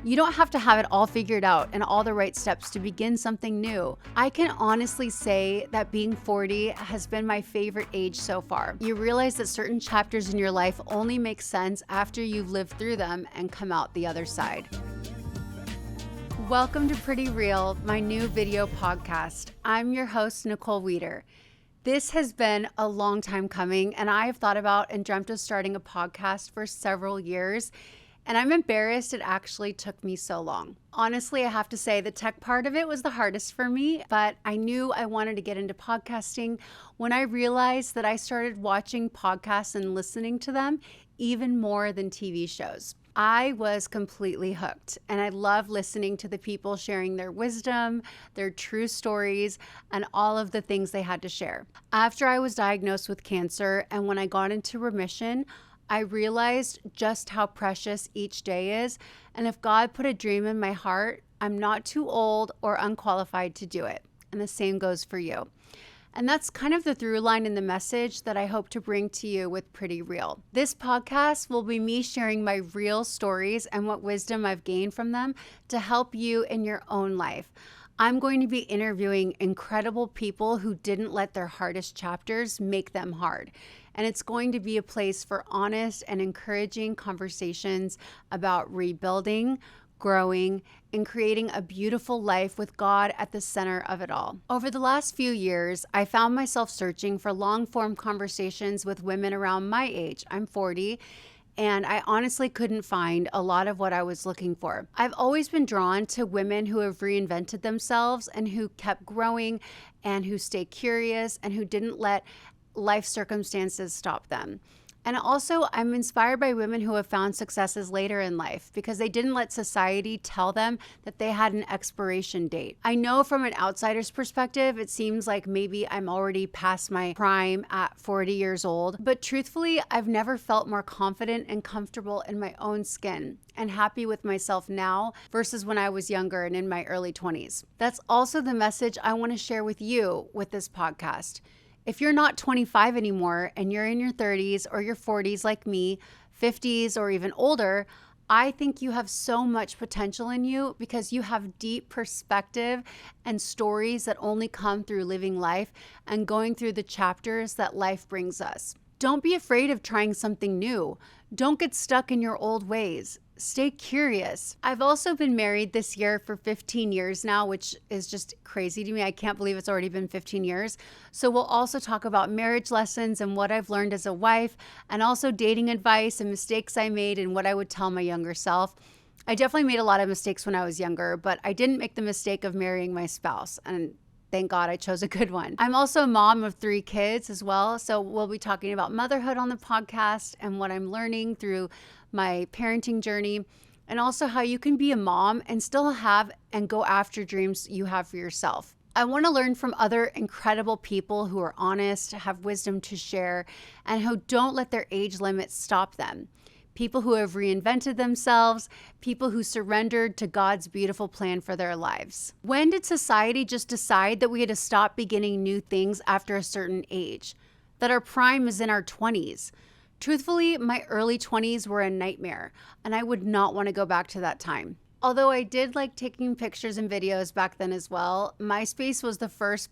You don't have to have it all figured out and all the right steps to begin something new. I can honestly say that being 40 has been my favorite age so far. You realize that certain chapters in your life only make sense after you've lived through them and come out the other side. Welcome to Pretty Real, my new video podcast. I'm your host, Nicole Weider. This has been a long time coming, and I have thought about and dreamt of starting a podcast for several years. And I'm embarrassed it actually took me so long. Honestly, I have to say the tech part of it was the hardest for me, but I knew I wanted to get into podcasting when I realized that I started watching podcasts and listening to them even more than TV shows. I was completely hooked, and I love listening to the people sharing their wisdom, their true stories, and all of the things they had to share. After I was diagnosed with cancer and when I got into remission, I realized just how precious each day is, and if God put a dream in my heart, I'm not too old or unqualified to do it. And the same goes for you. And that's kind of the through line in the message that I hope to bring to you with Pretty Real. This podcast will be me sharing my real stories and what wisdom I've gained from them to help you in your own life. I'm going to be interviewing incredible people who didn't let their hardest chapters make them hard. And it's going to be a place for honest and encouraging conversations about rebuilding, growing, and creating a beautiful life with God at the center of it all. Over the last few years, I found myself searching for long-form conversations with women around my age. I'm 40. And I honestly couldn't find a lot of what I was looking for. I've always been drawn to women who have reinvented themselves and who kept growing and who stay curious and who didn't let life circumstances stop them. And also, I'm inspired by women who have found successes later in life because they didn't let society tell them that they had an expiration date. I know from an outsider's perspective, it seems like maybe I'm already past my prime at 40 years old, but truthfully, I've never felt more confident and comfortable in my own skin and happy with myself now versus when I was younger and in my early 20s. That's also the message I want to share with you with this podcast. If you're not 25 anymore and you're in your 30s or your 40s like me, 50s or even older, I think you have so much potential in you because you have deep perspective and stories that only come through living life and going through the chapters that life brings us. Don't be afraid of trying something new. Don't get stuck in your old ways. Stay curious. I've also been married this year for 15 years now, which is just crazy to me. I can't believe it's already been 15 years. So we'll also talk about marriage lessons and what I've learned as a wife, and also dating advice and mistakes I made and what I would tell my younger self. I definitely made a lot of mistakes when I was younger, but I didn't make the mistake of marrying my spouse. And thank God I chose a good one. I'm also a mom of 3 kids as well. So we'll be talking about motherhood on the podcast and what I'm learning through my parenting journey, and also how you can be a mom and still have and go after dreams you have for yourself. I want to learn from other incredible people who are honest, have wisdom to share, and who don't let their age limits stop them. People who have reinvented themselves, people who surrendered to God's beautiful plan for their lives. When did society just decide that we had to stop beginning new things after a certain age? That our prime is in our 20s? Truthfully, my early 20s were a nightmare, and I would not want to go back to that time. Although I did like taking pictures and videos back then as well, MySpace was the first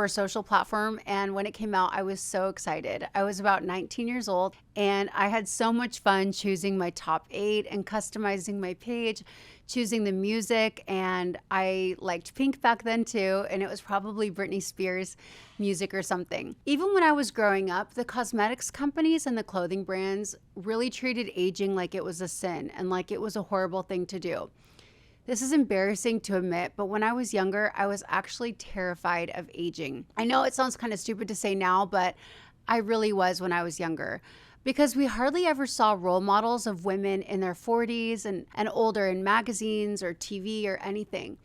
social platform, and when it came out, I was so excited. I was about 19 years old, and I had so much fun choosing my top 8 and customizing my page, choosing the music, and I liked Pink back then too, and it was probably Britney Spears music or something. Even when I was growing up, the cosmetics companies and the clothing brands really treated aging like it was a sin and like it was a horrible thing to do. This is embarrassing to admit, but when I was younger, I was actually terrified of aging. I know it sounds kind of stupid to say now, but I really was when I was younger. Because we hardly ever saw role models of women in their 40s and older in magazines or TV or anything.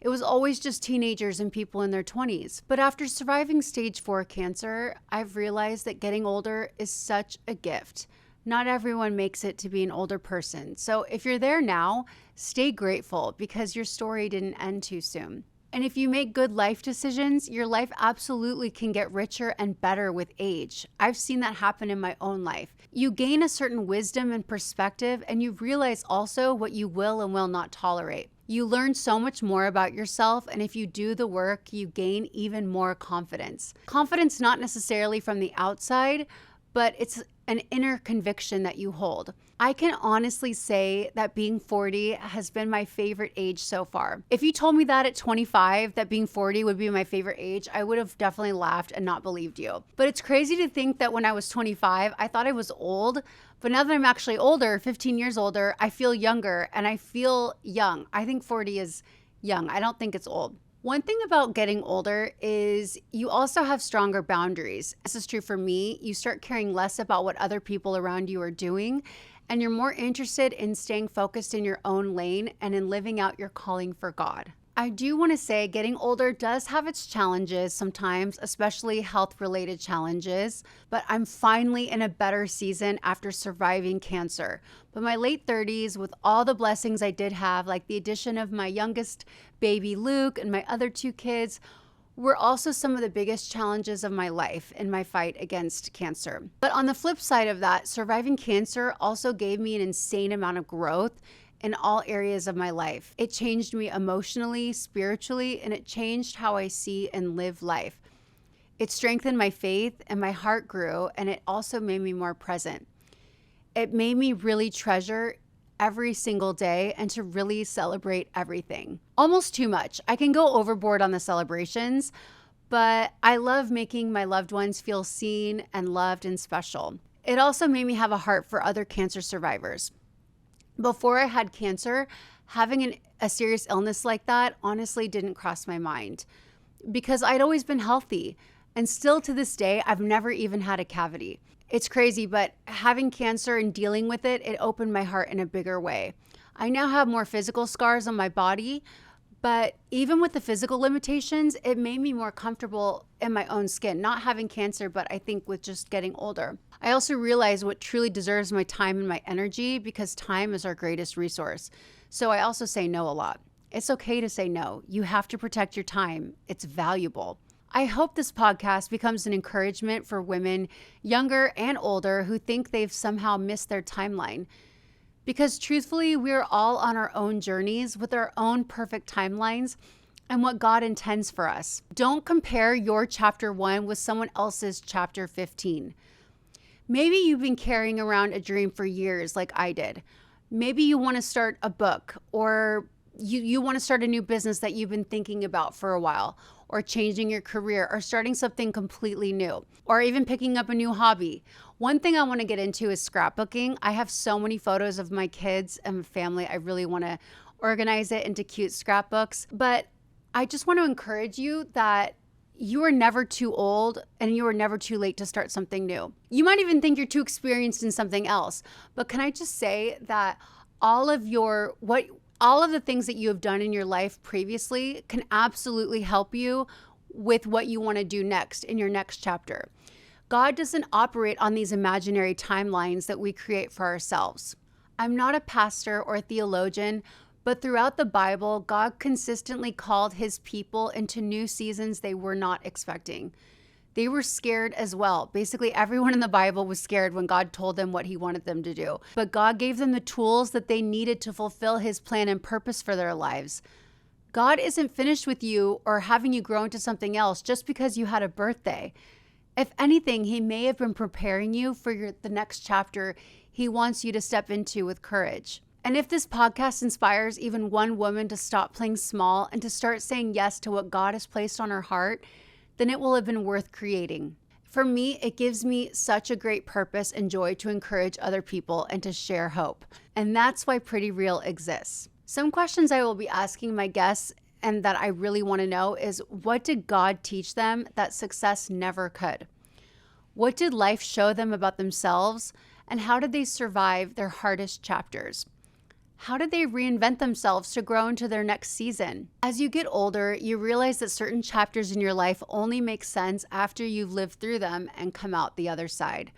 It was always just teenagers and people in their 20s. But after surviving stage 4 cancer, I've realized that getting older is such a gift. Not everyone makes it to be an older person. So if you're there now, stay grateful because your story didn't end too soon. And if you make good life decisions, your life absolutely can get richer and better with age. I've seen that happen in my own life. You gain a certain wisdom and perspective, and you realize also what you will and will not tolerate. You learn so much more about yourself, and if you do the work, you gain even more confidence. Confidence not necessarily from the outside, but it's an inner conviction that you hold. I can honestly say that being 40 has been my favorite age so far. If you told me that at 25, that being 40 would be my favorite age, I would have definitely laughed and not believed you. But it's crazy to think that when I was 25, I thought I was old. But now that I'm actually older, 15 years older, I feel younger and I feel young. I think 40 is young. I don't think it's old. One thing about getting older is you also have stronger boundaries. This is true for me. You start caring less about what other people around you are doing, and you're more interested in staying focused in your own lane and in living out your calling for God. I do want to say getting older does have its challenges sometimes, especially health-related challenges, but I'm finally in a better season after surviving cancer. But my late 30s, with all the blessings I did have, like the addition of my youngest baby Luke and my other 2 kids, were also some of the biggest challenges of my life in my fight against cancer. But on the flip side of that, surviving cancer also gave me an insane amount of growth in all areas of my life. It changed me emotionally, spiritually, and it changed how I see and live life. It strengthened my faith and my heart grew, and it also made me more present. It made me really treasure every single day and to really celebrate everything. Almost too much. I can go overboard on the celebrations, but I love making my loved ones feel seen and loved and special. It also made me have a heart for other cancer survivors. Before I had cancer, having a serious illness like that honestly didn't cross my mind because I'd always been healthy. And still to this day, I've never even had a cavity. It's crazy, but having cancer and dealing with it, it opened my heart in a bigger way. I now have more physical scars on my body, but even with the physical limitations, it made me more comfortable in my own skin, not having cancer, but I think with just getting older. I also realized what truly deserves my time and my energy because time is our greatest resource. So I also say no a lot. It's okay to say no. You have to protect your time. It's valuable. I hope this podcast becomes an encouragement for women, younger and older, who think they've somehow missed their timeline. Because truthfully, we're all on our own journeys with our own perfect timelines and what God intends for us. Don't compare your chapter 1 with someone else's chapter 15. Maybe you've been carrying around a dream for years like I did. Maybe you want to start a book, or you want to start a new business that you've been thinking about for a while, or changing your career, or starting something completely new, or even picking up a new hobby. One thing I want to get into is scrapbooking. I have so many photos of my kids and family. I really want to organize it into cute scrapbooks. But I just want to encourage you that you are never too old and you are never too late to start something new. You might even think you're too experienced in something else. But can I just say that all of the things that you have done in your life previously can absolutely help you with what you want to do next in your next chapter. God doesn't operate on these imaginary timelines that we create for ourselves. I'm not a pastor or a theologian, but throughout the Bible, God consistently called his people into new seasons they were not expecting. They were scared as well. Basically, everyone in the Bible was scared when God told them what he wanted them to do. But God gave them the tools that they needed to fulfill his plan and purpose for their lives. God isn't finished with you or having you grow into something else just because you had a birthday. If anything, he may have been preparing you for the next chapter he wants you to step into with courage. And if this podcast inspires even one woman to stop playing small and to start saying yes to what God has placed on her heart, then it will have been worth creating. For me, it gives me such a great purpose and joy to encourage other people and to share hope. And that's why Pretty Real exists. Some questions I will be asking my guests and that I really want to know is, what did God teach them that success never could? What did life show them about themselves? And how did they survive their hardest chapters? How did they reinvent themselves to grow into their next season? As you get older, you realize that certain chapters in your life only make sense after you've lived through them and come out the other side.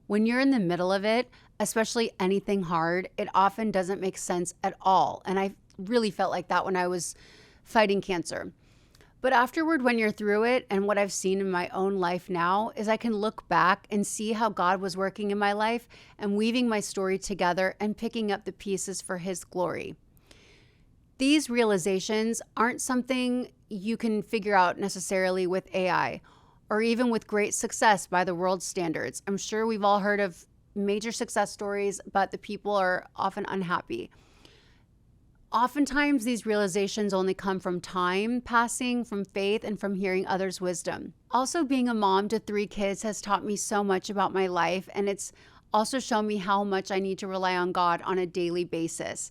When you're in the middle of it, especially anything hard, it often doesn't make sense at all. And I really felt like that when I was fighting cancer. But afterward, when you're through it, and what I've seen in my own life now is I can look back and see how God was working in my life and weaving my story together and picking up the pieces for His glory. These realizations aren't something you can figure out necessarily with AI or even with great success by the world's standards. I'm sure we've all heard of major success stories, but the people are often unhappy. Oftentimes, these realizations only come from time passing, from faith, and from hearing others' wisdom. Also, being a mom to 3 kids has taught me so much about my life, and it's also shown me how much I need to rely on God on a daily basis.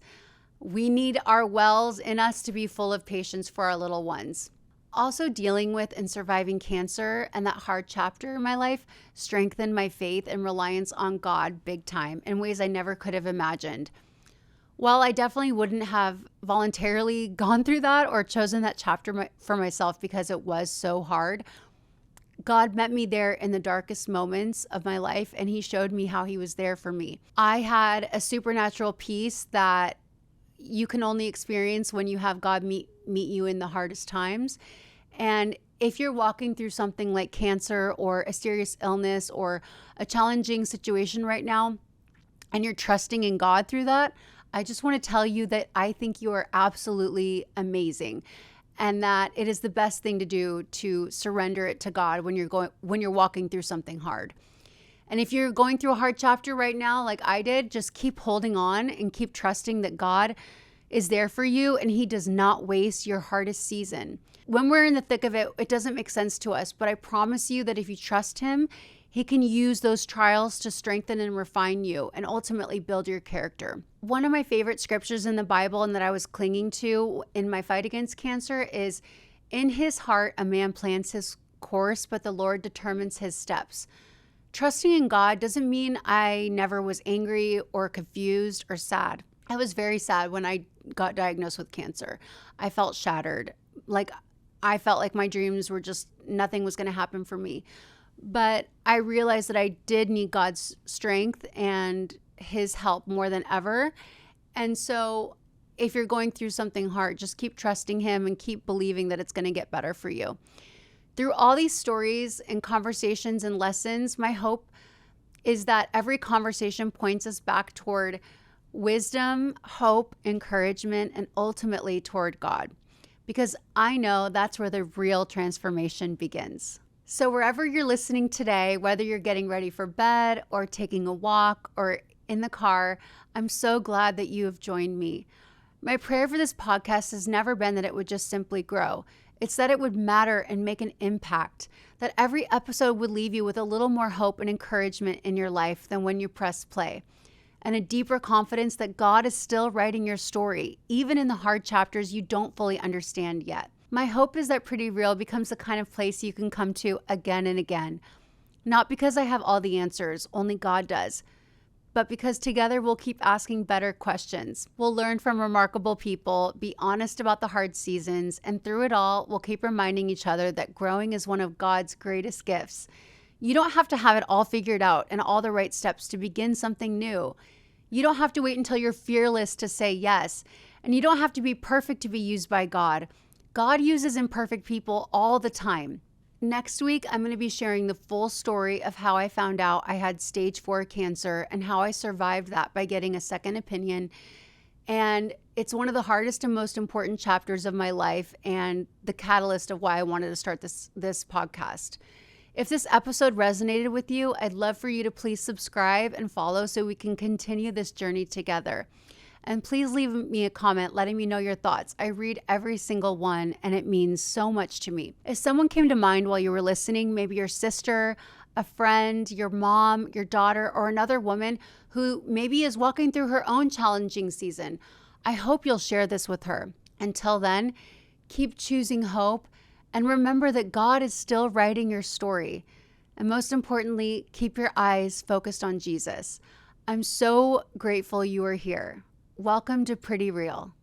We need our wells in us to be full of patience for our little ones. Also, dealing with and surviving cancer and that hard chapter in my life strengthened my faith and reliance on God big time in ways I never could have imagined. While I definitely wouldn't have voluntarily gone through that or chosen that chapter for myself because it was so hard, God met me there in the darkest moments of my life, and He showed me how He was there for me. I had a supernatural peace that you can only experience when you have God meet you in the hardest times. And if you're walking through something like cancer or a serious illness or a challenging situation right now, and you're trusting in God through that, I just want to tell you that I think you are absolutely amazing, and that it is the best thing to do to surrender it to God when you're walking through something hard. And if you're going through a hard chapter right now, like I did, just keep holding on and keep trusting that God is there for you, and He does not waste your hardest season. When we're in the thick of it, it doesn't make sense to us, but I promise you that if you trust Him, He can use those trials to strengthen and refine you and ultimately build your character. One of my favorite scriptures in the Bible and that I was clinging to in my fight against cancer is, "In his heart, a man plans his course, but the Lord determines his steps." Trusting in God doesn't mean I never was angry or confused or sad. I was very sad when I got diagnosed with cancer. I felt shattered. I felt like my dreams were just, nothing was going to happen for me. But I realized that I did need God's strength and His help more than ever. And so if you're going through something hard, just keep trusting Him and keep believing that it's going to get better for you. Through all these stories and conversations and lessons, my hope is that every conversation points us back toward wisdom, hope, encouragement, and ultimately toward God. Because I know that's where the real transformation begins. So wherever you're listening today, whether you're getting ready for bed or taking a walk or in the car, I'm so glad that you have joined me. My prayer for this podcast has never been that it would just simply grow. It's that it would matter and make an impact, that every episode would leave you with a little more hope and encouragement in your life than when you press play, and a deeper confidence that God is still writing your story, even in the hard chapters you don't fully understand yet. My hope is that Pretty Real becomes the kind of place you can come to again and again, not because I have all the answers, only God does, but because together we'll keep asking better questions. We'll learn from remarkable people, be honest about the hard seasons, and through it all, we'll keep reminding each other that growing is one of God's greatest gifts. You don't have to have it all figured out and all the right steps to begin something new. You don't have to wait until you're fearless to say yes, and you don't have to be perfect to be used by God. God uses imperfect people all the time. Next week, I'm going to be sharing the full story of how I found out I had stage 4 cancer and how I survived that by getting a second opinion. And it's one of the hardest and most important chapters of my life and the catalyst of why I wanted to start this podcast. If this episode resonated with you, I'd love for you to please subscribe and follow so we can continue this journey together. And please leave me a comment letting me know your thoughts. I read every single one, and it means so much to me. If someone came to mind while you were listening, maybe your sister, a friend, your mom, your daughter, or another woman who maybe is walking through her own challenging season, I hope you'll share this with her. Until then, keep choosing hope, and remember that God is still writing your story. And most importantly, keep your eyes focused on Jesus. I'm so grateful you are here. Welcome to Pretty Real.